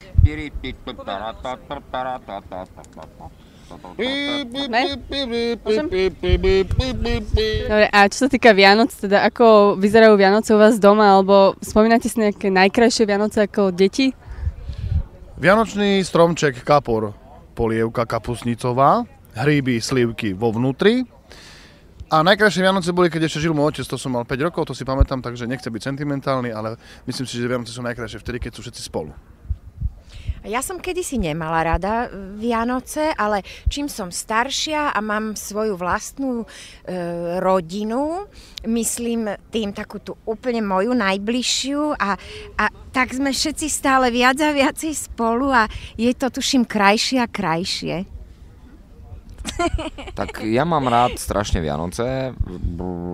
Dobre, a čo sa týka Vianoc, teda ako vyzerajú Vianoce u vás doma, alebo spomínate si nejaké najkrajšie Vianoce ako deti? Vianočný stromček kapor, polievka kapusnicová, hríby, slivky vo vnútri. A najkrajšie Vianoce boli, keď ešte žil môj otec, to som mal 5 rokov, to si pamätám, takže nechcem byť sentimentálny, ale myslím si, že Vianoce sú najkrajšie vtedy, keď sú všetci spolu. Ja som kedysi nemala rada Vianoce, ale čím som staršia a mám svoju vlastnú rodinu, myslím tým takú tú úplne moju najbližšiu a tak sme všetci stále viac a viacej spolu a je to tuším krajšie a krajšie. Tak ja mám rád strašne Vianoce,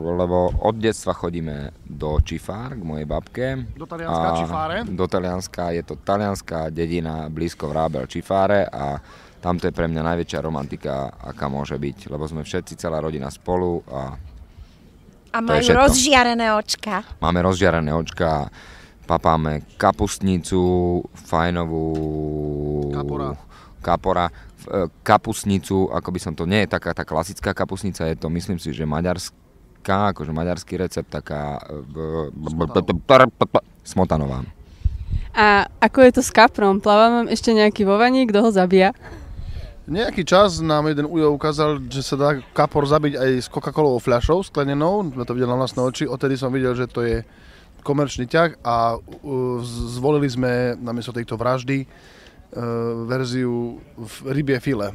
lebo od detstva chodíme do Čifár k mojej babke. Do Talianska Čifáre? Do Talianska, je to talianská dedina blízko Vrábel Čifáre a tam to je pre mňa najväčšia romantika, aká môže byť, lebo sme všetci, celá rodina spolu a majú rozžiarené očka. Máme rozžiarené očka, papáme kapustnicu, fajnovú kapora, kapustnicu, ako by som to, nie je taká tá klasická kapustnica, je to, myslím si, že maďarská, akože maďarský recept, taká smotanová. A ako je to s kaprom? Pláva vám ešte nejaký vo vani, kto ho zabíja? Nejaký čas nám jeden ujo ukázal, že sa dá kapor zabiť aj s Coca-Colovou fľašou sklenenou, sme to videli na vlastné oči, odtedy som videl, že to je komerčný ťah a zvolili sme namiesto tejto vraždy verziu rybie file.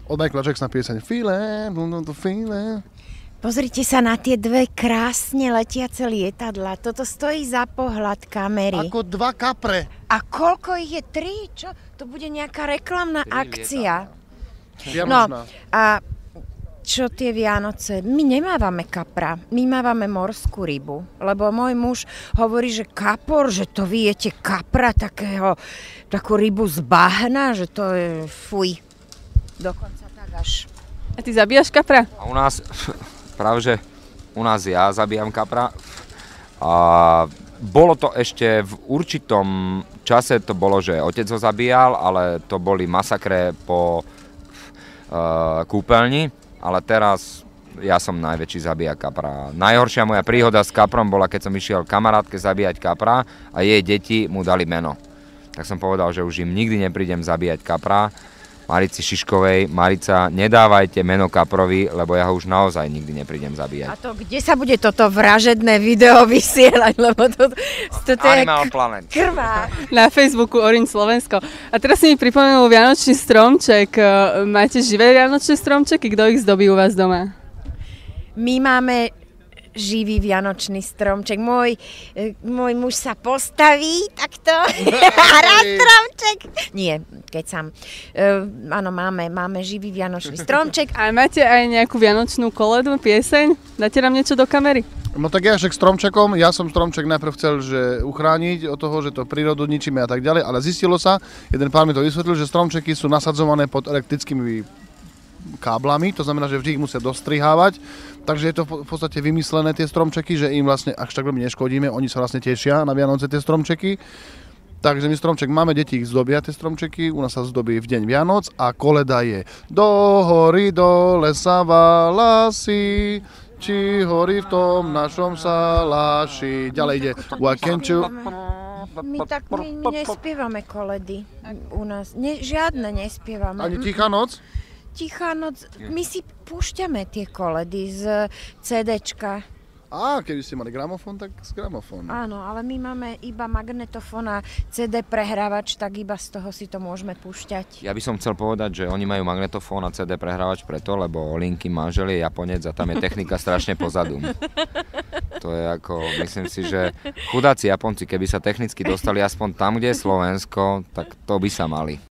Od Michaela Jacksona pieseň File, file. Pozrite sa na tie dve krásne letiace lietadlá. Toto stojí za pohľad kamery. Ako 2 kapre. A koľko ich je? 3? Čo? To bude nejaká reklamná akcia. No, a čo tie Vianoce? My nemávame kapra, my mávame morskú rybu. Lebo môj muž hovorí, že kapor, že to vy jete kapra, takú rybu z bahna, že to je fuj. Dokonca tak až. A ty zabíjaš kapra? A u nás, práve že u nás ja zabíjam kapra. A bolo to ešte v určitom čase, to bolo, že otec ho zabíjal, ale to boli masakre po kúpeľni. Ale teraz ja som najväčší zabíjak kapra. Najhoršia moja príhoda s kaprom bola, keď som išiel kamarátke zabíjať kapra a jej deti mu dali meno. Tak som povedal, že už im nikdy neprídem zabíjať kapra. Marici Šiškovej, Marica, nedávajte meno kaprovi, lebo ja ho už naozaj nikdy neprídem zabíjať. A to kde sa bude toto vražedné video vysielať, lebo to je krvá. Na Facebooku Orange Slovensko. A teraz si mi pripomenul vianočný stromček. Máte živé vianočné stromčeky? Kto ich zdobí u vás doma? My máme živý vianočný stromček. Môj muž sa postaví takto a rád stromček. Nie, keď sám. Áno, máme živý vianočný stromček. A máte aj nejakú vianočnú koledu, pieseň? Dáte nám niečo do kamery? No tak ja však stromčekom, ja som stromček najprv chcel, že uchrániť od toho, že to prírodu ničíme a tak ďalej, ale zistilo sa, jeden pán mi to vysvetlil, že stromčeky sú nasadzované pod elektrickými káblami, to znamená, že vždy ich musia dostrihávať, takže je to v podstate vymyslené tie stromčeky, že im vlastne až tak veľmi neškodíme, oni sa vlastne tešia na Vianoce tie stromčeky. Takže my stromček máme, deti ich zdobia tie stromčeky, u nás sa zdobí v deň Vianoc a koleda je do hory, do lesa valasy, či horí v tom našom saláši. Ďalej ide Why can't you... My nespievame koledy u nás, žiadne nespievame. Ani Tichá noc? Tichá noc, my si púšťame tie koledy z CDčka. Keby ste mali gramofón, tak z gramofónu. Áno, ale my máme iba magnetofón a CD prehrávač, tak iba z toho si to môžeme púšťať. Ja by som chcel povedať, že oni majú magnetofón a CD prehrávač preto, lebo Linky manžel je Japonec a tam je technika strašne pozadu. To je ako, myslím si, že chudáci Japonci, keby sa technicky dostali aspoň tam, kde je Slovensko, tak to by sa mali.